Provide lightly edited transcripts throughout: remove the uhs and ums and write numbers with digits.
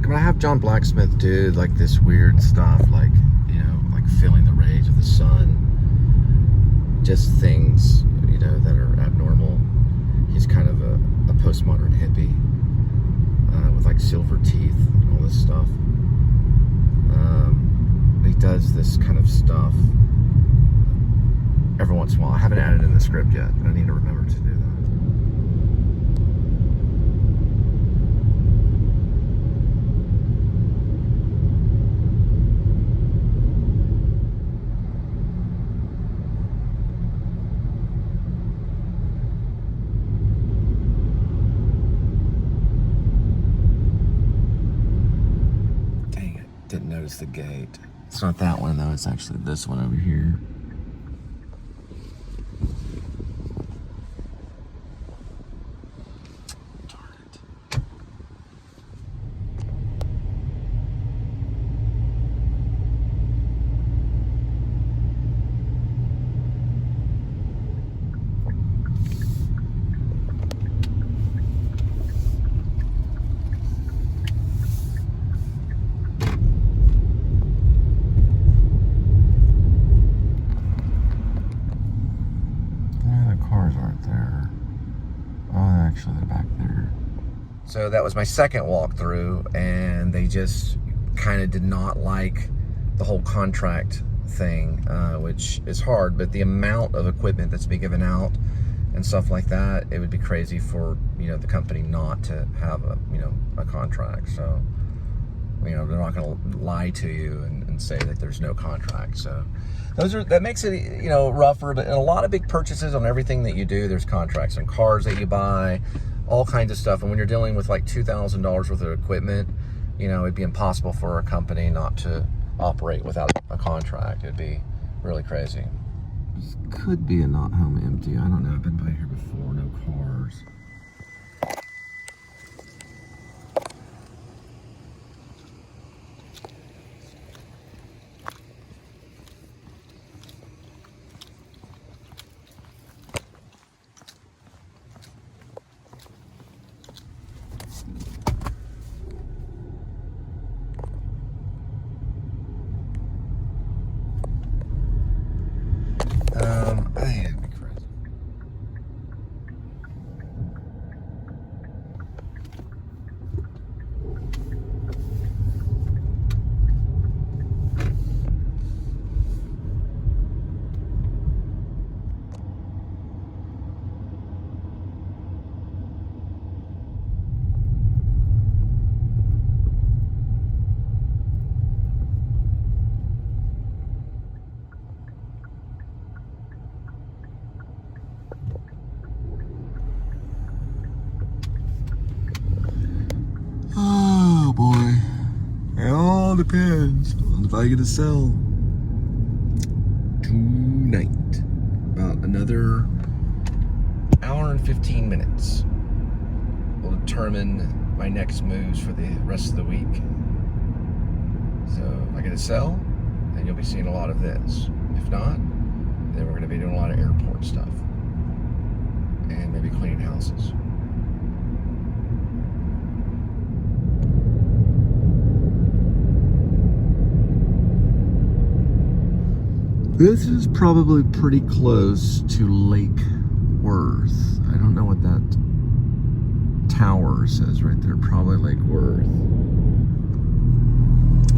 gonna have John Blacksmith do like this weird stuff, like, you know, like feeling the rays of the sun, just things, you know, that are abnormal. He's kind of a postmodern hippie with like silver teeth and all this stuff. He does this kind of stuff every once in a while. I haven't added in the script yet, but I need to remember to do that. Dang it, didn't notice the gate. It's not that one though, it's actually this one over here. So that was my second walkthrough, and they just kind of did not like the whole contract thing, which is hard, but the amount of equipment that's being given out and stuff like that, it would be crazy for, you know, the company not to have a, you know, a contract. So, you know, they're not going to lie to you and say that there's no contract. So that makes it, you know, rougher, but in a lot of big purchases on everything that you do, there's contracts on cars that you buy, all kinds of stuff. And when you're dealing with like $2,000 worth of equipment, you know, it'd be impossible for a company not to operate without a contract. It'd be really crazy. This could be a not home empty. I don't know. I've been by here before. No cars. I think it'd be crazy. Oh boy, it all depends on if I get to sell tonight. About another hour and 15 minutes will determine my next moves for the rest of the week. So if I get to sell, then you'll be seeing a lot of this. If not, then we're going to be doing a lot of airport stuff and maybe cleaning houses. This is probably pretty close to Lake Worth. I don't know what that tower says right there. Probably Lake Worth.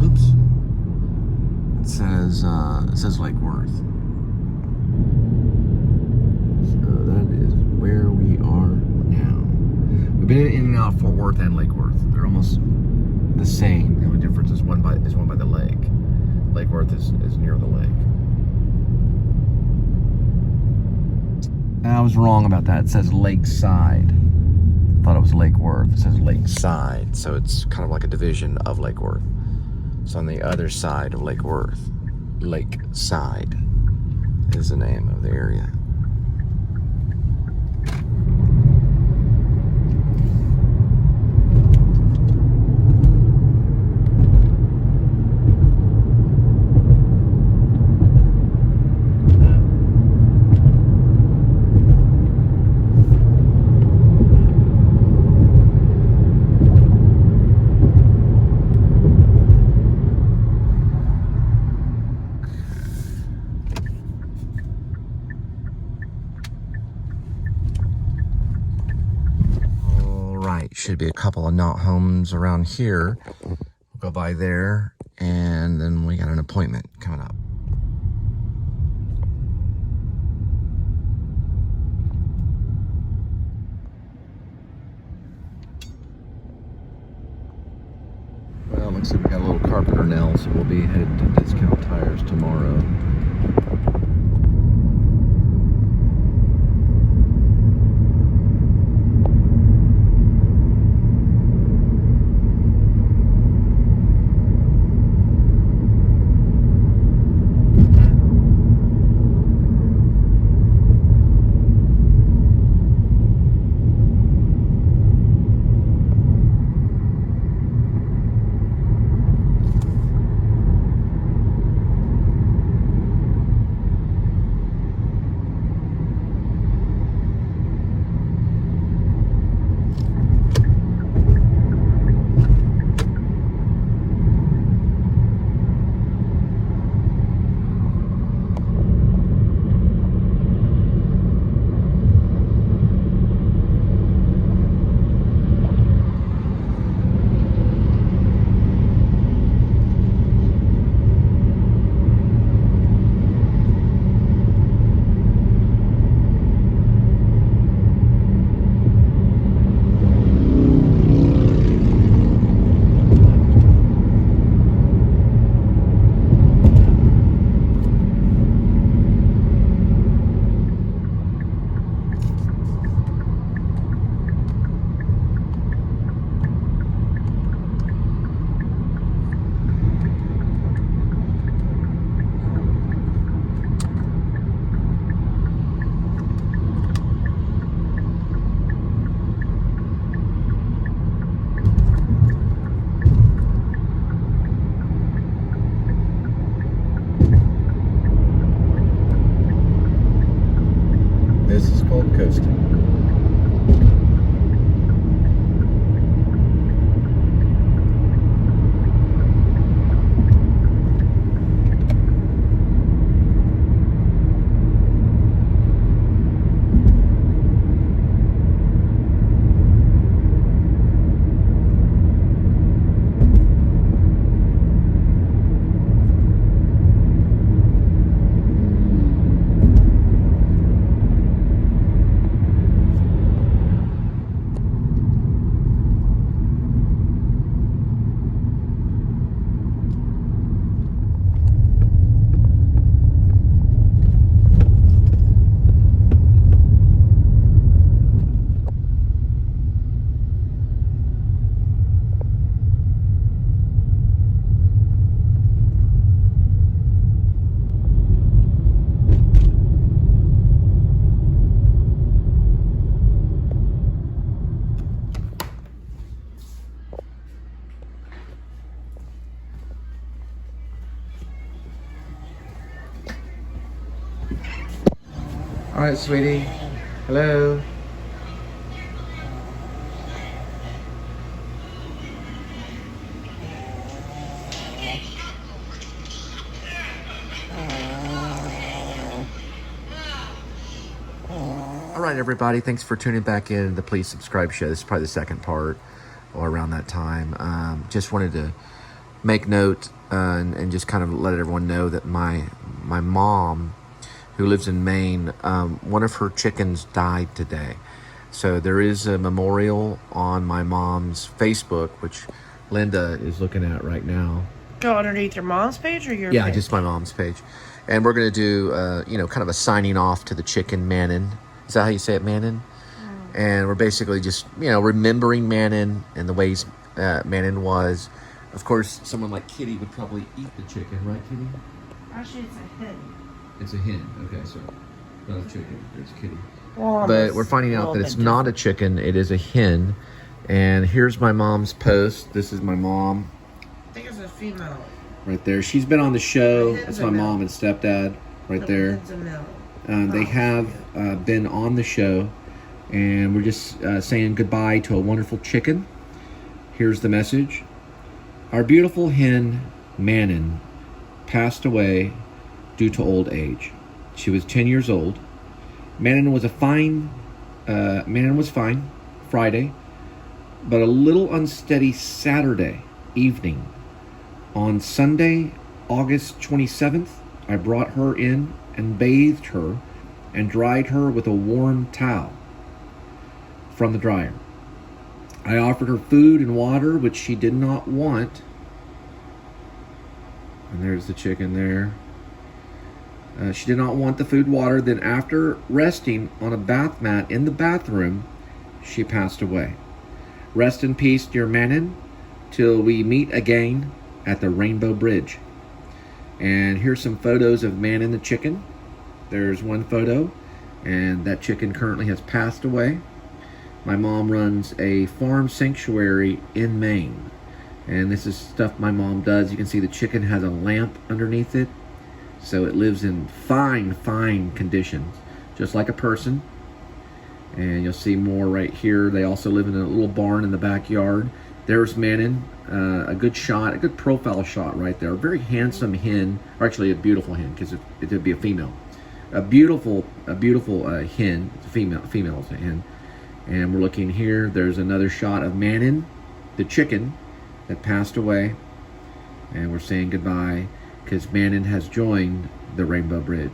Oops. It says Lake Worth. So that is where we are now. We've been in and out of Fort Worth and Lake Worth. They're almost the same. The only difference is one by the lake. Lake Worth is near the lake. I was wrong about that. It says Lakeside. I thought it was Lake Worth. It says Lakeside, so it's kind of like a division of Lake Worth. It's on the other side of Lake Worth. Lakeside is the name of the area. should be a couple of not homes around here. We'll go by there, and then we got an appointment coming up. Well, looks like we got a little carpenter nail, so we'll be headed to Discount Tires tomorrow. This is called coasting. All right, sweetie. Hello. All right, everybody. Thanks for tuning back in to the Please Subscribe show. This is probably the second part, or around that time. Just wanted to make note and just kind of let everyone know that my mom, who lives in Maine, one of her chickens died today. So there is a memorial on my mom's Facebook, which Linda is looking at right now. Go underneath your mom's page or your Yeah, page? just my mom's page. And we're going to do, kind of a signing off to the chicken, Manon. Is that how you say it, Manon? And we're basically just, remembering Manon and the ways Manon was. Of course, someone like Kitty would probably eat the chicken, right, Kitty? Actually, it's a hen. It's a hen. Okay, so not a chicken. It's Kitty. Well, But we're finding out that it's not a chicken. It is a hen. And here's my mom's post. This is my mom. I think it's a female. Right there. She's been on the show. The That's hen's my a male. mom and stepdad right The there. hen's a male. They have been on the show. And we're just saying goodbye to a wonderful chicken. Here's the message. Our beautiful hen, Manon, passed away due to old age. She was 10 years old. Manon was fine Friday, but a little unsteady Saturday evening. On Sunday, August 27th, I brought her in and bathed her and dried her with a warm towel from the dryer. I offered her food and water, which she did not want. And there's the chicken there. She did not want the food and water. Then after resting on a bath mat in the bathroom, she passed away. Rest in peace, dear Manon, till we meet again at the Rainbow Bridge. And here's some photos of Manon the chicken. There's one photo, and that chicken currently has passed away. My mom runs a farm sanctuary in Maine, and this is stuff my mom does. You can see the chicken has a lamp underneath it, so it lives in fine conditions, just like a person. And you'll see more right here. They also live in a little barn in the backyard. There's Manon, a good shot, a good profile shot right there. A very handsome hen, or actually a beautiful hen, because it would be a female. A beautiful hen, it's a female is a hen. And we're looking here, there's another shot of Manon, the chicken that passed away. And we're saying goodbye because Manon has joined the Rainbow Bridge.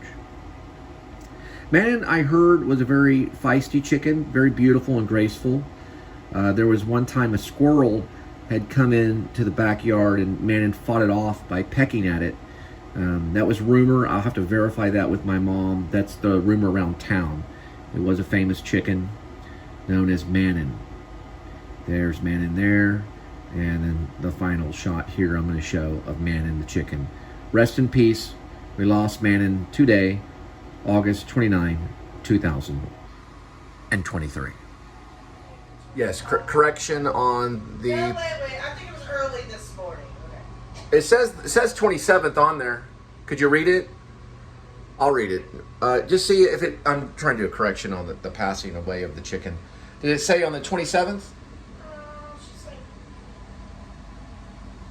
Manon, I heard, was a very feisty chicken, very beautiful and graceful. There was one time a squirrel had come into the backyard and Manon fought it off by pecking at it. That was rumor. I'll have to verify that with my mom. That's the rumor around town. It was a famous chicken known as Manon. There's Manon there. And then the final shot here I'm going to show of Manon the chicken. Rest in peace. We lost Manon today, August 29, 2023. Yes, correction on the... No, wait. I think it was early this morning. Okay. It says 27th on there. Could you read it? I'll read it. Just see if it... I'm trying to do a correction on the passing away of the chicken. Did it say on the 27th? She's like...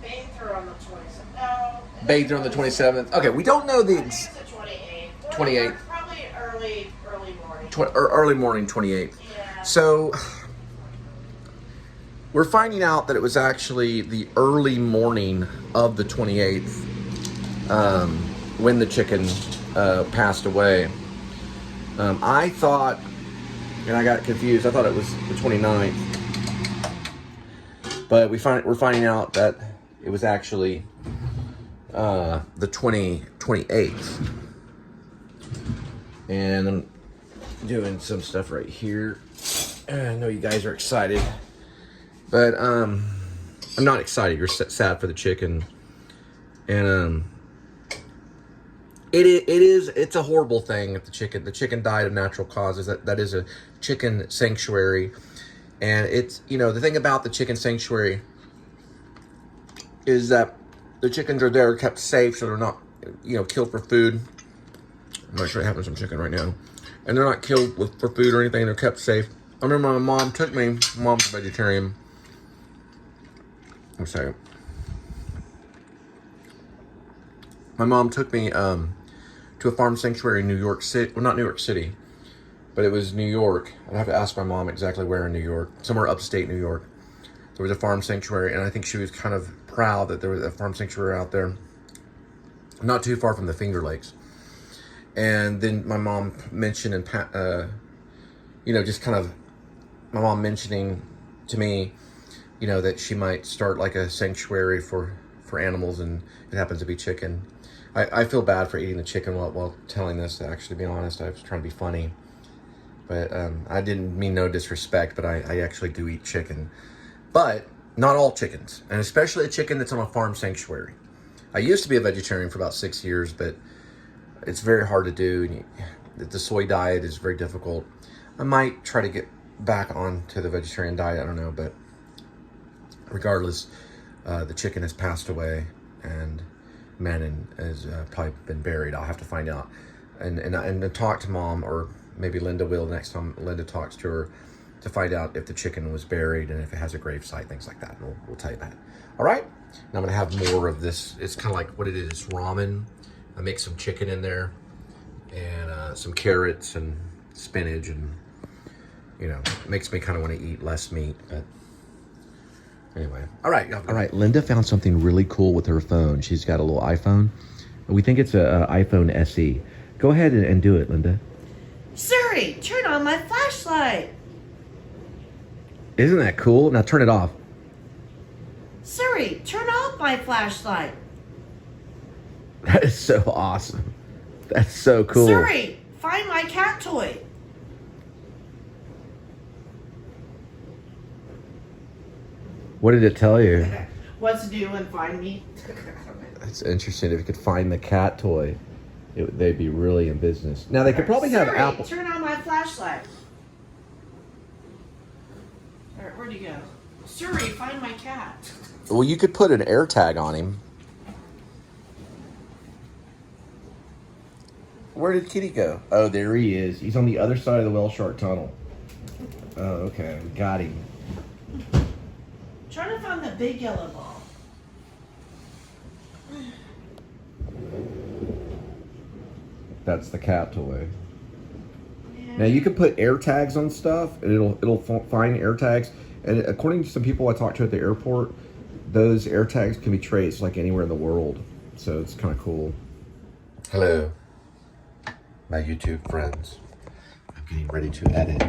bathed her on the 27th. No. Bathed her on the 27th. Okay, we don't know the... I think it's the 28th. 28th. Probably early morning. Early morning, 28th. Yeah. So... we're finding out that it was actually the early morning of the 28th when the chicken passed away. I thought, and I got confused, I thought it was the 29th. But we're finding out that it was actually the 28th. And I'm doing some stuff right here. I know you guys are excited. But I'm not excited. You're sad for the chicken, and it's a horrible thing if the chicken died of natural causes. That is a chicken sanctuary, and it's, you know, the thing about the chicken sanctuary is that the chickens are there kept safe, so they're not, you know, killed for food. I'm actually having some chicken right now, and they're not killed for food or anything. They're kept safe. I remember my mom took me. Mom's a vegetarian. I'm sorry. My mom took me to a farm sanctuary in New York City. Well, not New York City, but it was New York. I'd have to ask my mom exactly where in New York. Somewhere upstate New York. There was a farm sanctuary, and I think she was kind of proud that there was a farm sanctuary out there, not too far from the Finger Lakes. And then my mom mentioned, and you know, just kind of my mom mentioning to me, you know, that she might start like a sanctuary for animals, and it happens to be chicken. I feel bad for eating the chicken while telling this, to actually be honest. I was trying to be funny. But I didn't mean no disrespect, but I actually do eat chicken. But not all chickens, and especially a chicken that's on a farm sanctuary. I used to be a vegetarian for about 6 years, but it's very hard to do. The soy diet is very difficult. I might try to get back onto the vegetarian diet, I don't know, but regardless, the chicken has passed away, and Manon has probably been buried. I'll have to find out, and talk to Mom, or maybe Linda will next time Linda talks to her, to find out if the chicken was buried and if it has a grave site, things like that. And we'll tell you that. All right. Now I'm gonna have more of this. It's kind of like what it is. It's ramen. I make some chicken in there, and some carrots and spinach, and you know, it makes me kind of want to eat less meat, but Anyway, all right. Linda found something really cool with her phone. She's got a little iPhone. We think it's a iPhone SE. Go ahead and do it, Linda. Siri, turn on my flashlight. Isn't that cool? Now turn it off. Siri, turn off my flashlight. That is so awesome. That's so cool. Siri, find my cat toy. What did it tell you? What's new and find me? It's interesting. If you could find the cat toy, they'd be really in business. Now, they could probably have Siri, Apple. turn on my flashlight. All right, where'd he go? Siri, find my cat. Well, you could put an air tag on him. Where did Kitty go? Oh, there he is. He's on the other side of the Whale Shark Tunnel. Oh, okay. We got him. Try to find the big yellow ball. That's the cat toy. Yeah. Now, you can put air tags on stuff, and it'll find air tags. And according to some people I talked to at the airport, those air tags can be traced like anywhere in the world. So it's kind of cool. Hello, my YouTube friends. I'm getting ready to edit.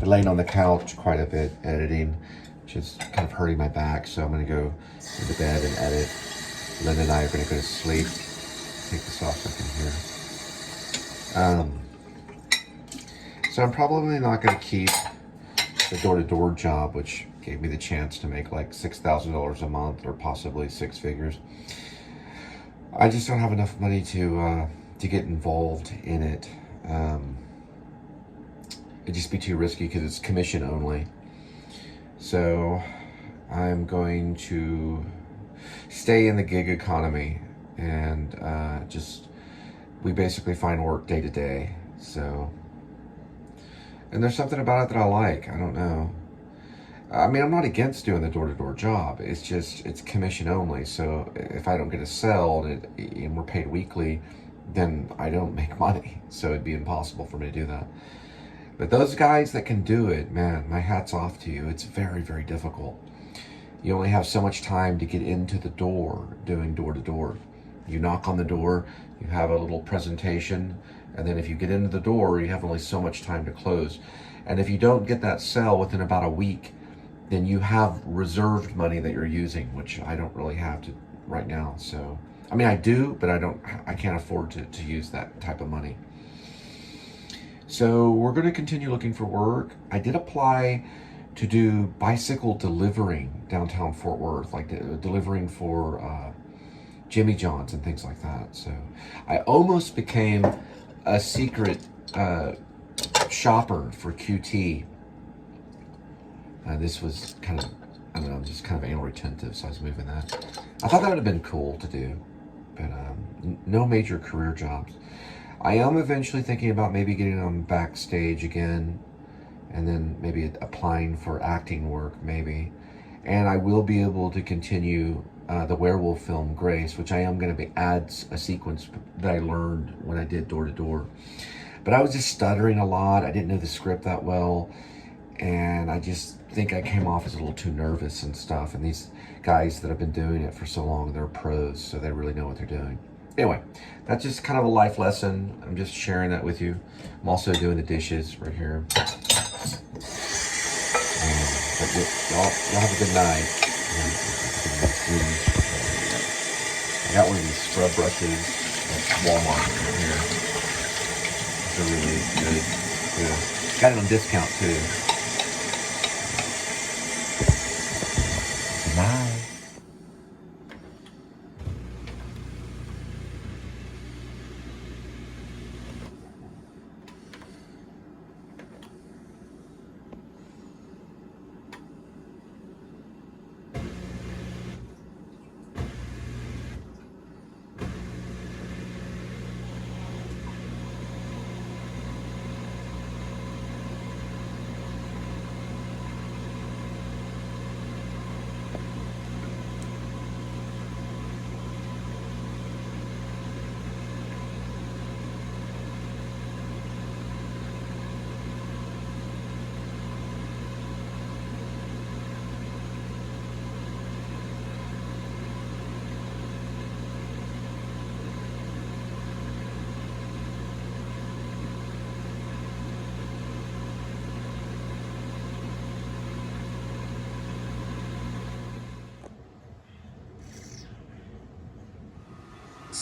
Been laying on the couch quite a bit editing, which is kind of hurting my back. So I'm going to go into bed and edit. Linda and I are going to go to sleep. Take this off so I can hear. So I'm probably not going to keep the door-to-door job, which gave me the chance to make like $6,000 a month or possibly six figures. I just don't have enough money to get involved in it. It'd just be too risky because it's commission only. So I'm going to stay in the gig economy and we basically find work day to day. So, and there's something about it that I like. I don't know. I mean, I'm not against doing the door-to-door job. It's just, it's commission only. So if I don't get a sell and we're paid weekly, then I don't make money. So it'd be impossible for me to do that. But those guys that can do it, man, my hat's off to you. It's very, very difficult. You only have so much time to get into the door doing door-to-door. You knock on the door, you have a little presentation, and then if you get into the door, you have only so much time to close. And if you don't get that sell within about a week, then you have reserved money that you're using, which I don't really have to right now. So, I mean, I do, but I can't afford to use that type of money. So we're going to continue looking for work. I did apply to do bicycle delivering downtown Fort Worth, like delivering for Jimmy John's and things like that. So I almost became a secret shopper for QT. This was kind of, I don't know, just kind of anal retentive, so I was moving that. I thought that would have been cool to do, but no major career jobs. I am eventually thinking about maybe getting on backstage again, and then maybe applying for acting work, maybe. And I will be able to continue the werewolf film Grace, which I am going to add a sequence that I learned when I did door to door. But I was just stuttering a lot. I didn't know the script that well, and I just think I came off as a little too nervous and stuff. And these guys that have been doing it for so long, they're pros, so they really know what they're doing. Anyway, that's just kind of a life lesson. I'm just sharing that with you. I'm also doing the dishes right here. But y'all have a good night. I got one of these scrub brushes at Walmart right here. They're really good. Yeah. Got it on discount too. Good night.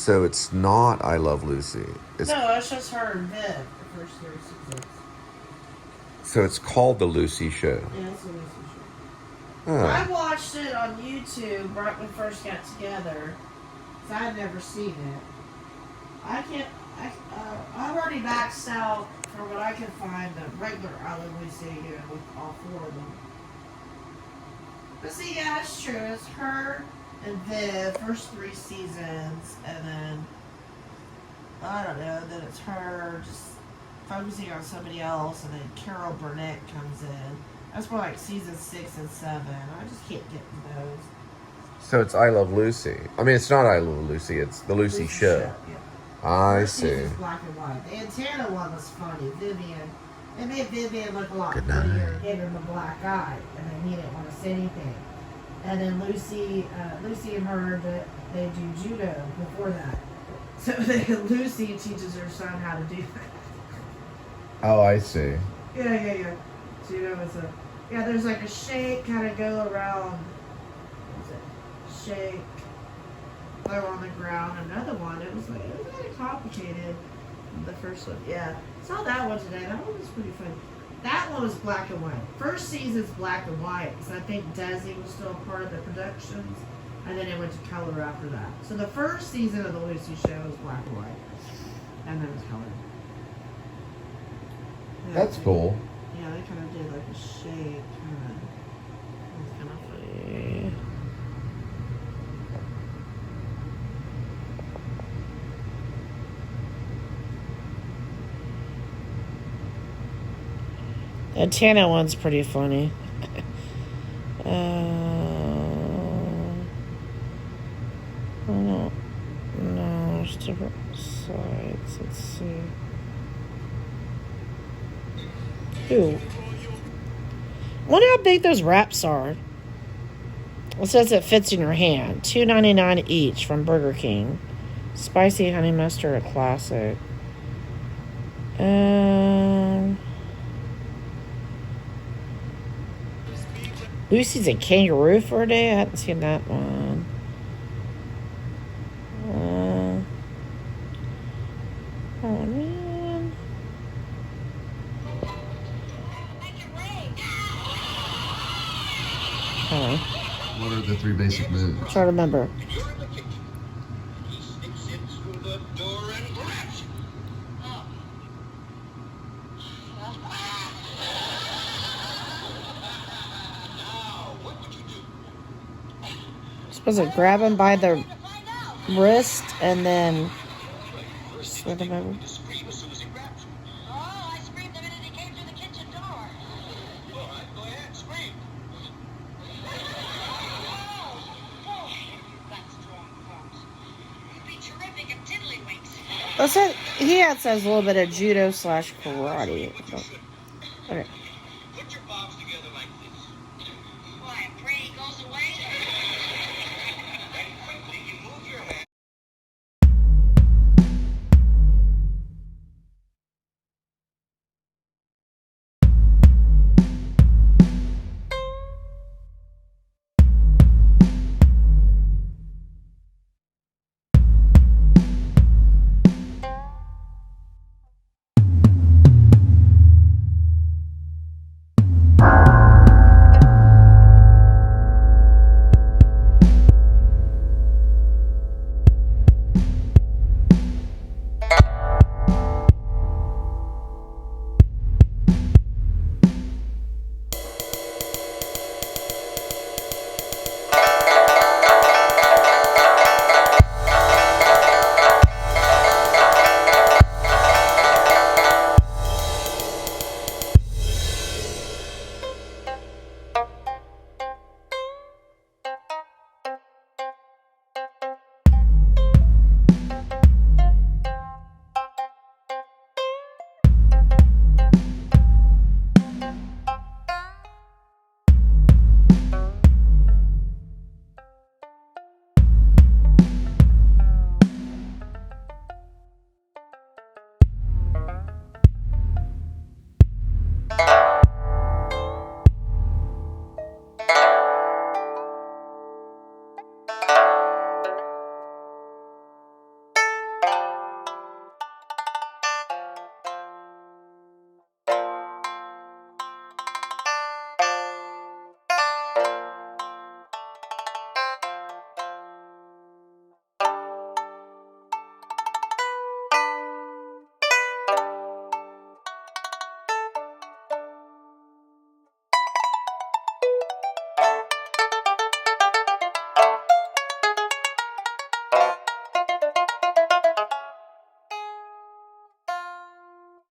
So it's not I Love Lucy. It's, No, it's just her and Viv, the first 3 seasons. so it's called The Lucy Show. Yeah, it's a Lucy show. Oh. I watched it on YouTube right when we first got together, because I had never seen it. I've already maxed out for what I can find the regular I Love Lucy, with all 4 of them. But see, yeah, it's true. It's her and Viv, first 3 seasons, and then, I don't know, then it's her just focusing on somebody else, and then Carol Burnett comes in. That's more like season 6 and 7. I just can't get to those. So it's I Love Lucy. I mean, it's not I Love Lucy. It's The Lucy Show. Yeah. I First see. season's black and white. The antenna one was funny. Vivian. It made Vivian look a lot Good prettier. night. Gave him a black eye, and then he didn't want to say anything. And then Lucy and her, they do judo before that. So Lucy teaches her son how to do that. Oh, I see. Yeah. Judo is there's like a shake, kind of go around. What is it? Shake. Throw on the ground. Another one. It was kind of complicated. The first one, yeah. Saw that one today. That one was pretty funny. That one was black and white. First season's black and white because I think Desi was still a part of the productions, and then it went to color after that. So the first season of the Lucy Show was black and white, and then it was colored. Yeah, That's cool. Yeah, they kind of did like a shade. It was kind of funny. The antenna one's pretty funny. No, there's different sides. Let's see. Ooh. Wonder how big those wraps are. It says it fits in your hand. $2.99 each from Burger King. Spicy honey mustard, a classic. Lucy's a kangaroo for a day. I hadn't seen that one. Oh man. What are the 3 basic moves? I'm trying to remember. Supposed to grab him by the wrist and then slid him over. I screamed the minute he came through the kitchen door. All right, go ahead, scream. That's strong, folks. You'd be terrific at tiddlywinks. Well, so he says a little bit of judo / karate. Okay. Put your bombs together like this. Why, pray he goes away? Then quickly you move your head. Bye.